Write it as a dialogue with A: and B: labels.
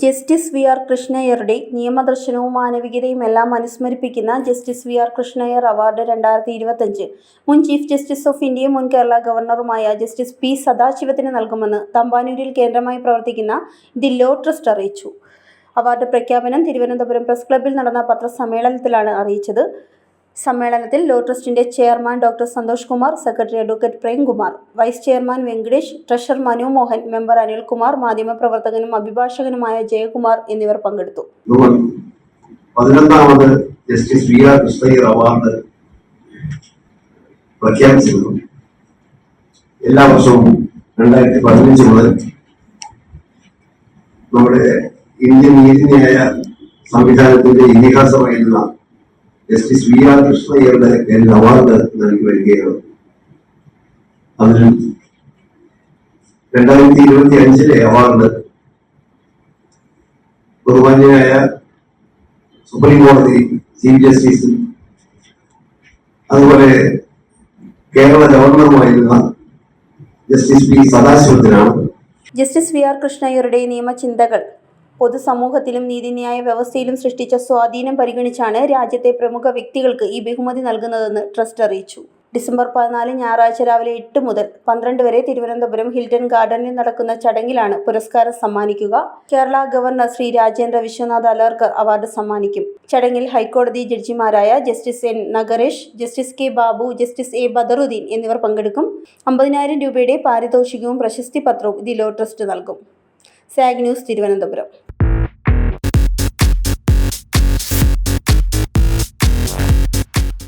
A: Justice V R കൃഷ്ണയ്യരുടെ നിയമദർശനവും മാനവികതയും എല്ലാം അനുസ്മരിപ്പിക്കുന്ന justice V R Krishna Iyer award 2025 മുൻ ചീഫ് ജസ്റ്റിസ് ഓഫ് ഇന്ത്യ മുൻ കേരള ഗവർണറുമായ ജസ്റ്റിസ് പി സദാശിവത്തിന് നൽകുമെന്ന് തമ്പാനൂരിൽ കേന്ദ്രമായി പ്രവർത്തിക്കുന്ന ദി ലോ ട്രസ്റ്റ് അറിയിച്ചു. അവാർഡ് പ്രഖ്യാപനം തിരുവനന്തപുരം പ്രസ് ക്ലബ്ബിൽ നടന്ന പത്രസമ്മേളനത്തിലാണ് അറിയിച്ചത്. സമ്മേളനത്തിൽ ലോ ട്രസ്റ്റിന്റെ chairman doctor Santhosh Kumar, secretary advocate Premkumar, vice chairman Venkatesh, treasurer Manu Mohan, member Anilkumar, മാധ്യമപ്രവർത്തകനും അഭിഭാഷകനുമായ ജയകുമാർ എന്നിവർ പങ്കെടുത്തു.
B: 11ാമത് justice V R Krishna Iyer award പ്രഖ്യാപിച്ചിരുന്നു. എല്ലാ വർഷവും 2015 മുതൽ നമ്മുടെ ഇന്ത്യൻ നീതിന്യായ സംവിധാനത്തിന്റെ ഇതിഹാസമായിരുന്ന ജസ്റ്റിസ് വി ആർ കൃഷ്ണയ്യരുടെ പേരിൽ അവാർഡ് നൽകി വരികയാണ്. അതിൽ 2025 അവാർഡ് ബഹുമാന്യനായ സുപ്രീം കോടതി ചീഫ് ജസ്റ്റിസും അതുപോലെ കേരള ഗവർണറുമായിരുന്ന ജസ്റ്റിസ് പി സദാശിവത്തിനാണ്.
A: ജസ്റ്റിസ് വി ആർ കൃഷ്ണയ്യരുടെ നിയമചിന്തകൾ പൊതുസമൂഹത്തിലും നീതിന്യായ വ്യവസ്ഥയിലും സൃഷ്ടിച്ച സ്വാധീനം പരിഗണിച്ചാണ് രാജ്യത്തെ പ്രമുഖ വ്യക്തികൾക്ക് ഈ ബഹുമതി നൽകുന്നതെന്ന് ട്രസ്റ്റ് അറിയിച്ചു. ഡിസംബർ 14 ഞായറാഴ്ച രാവിലെ 8 മുതൽ 12 വരെ തിരുവനന്തപുരം ഹിൽട്ടൺ ഗാർഡനിൽ നടക്കുന്ന ചടങ്ങിലാണ് പുരസ്കാരം സമ്മാനിക്കുക. കേരള ഗവർണർ ശ്രീ രാജേന്ദ്ര വിശ്വനാഥ് അലേർക്കർ അവാർഡ് സമ്മാനിക്കും. ചടങ്ങിൽ ഹൈക്കോടതി ജഡ്ജിമാരായ justice N Nagaresh, justice K Babu, justice A Badaruddin എന്നിവർ പങ്കെടുക്കും. 50,000 രൂപയുടെ പാരിതോഷികവും പ്രശസ്തി പത്രവും ദി ലോ ട്രസ്റ്റ് നൽകും. സാഗ് ന്യൂസ്, തിരുവനന്തപുരം.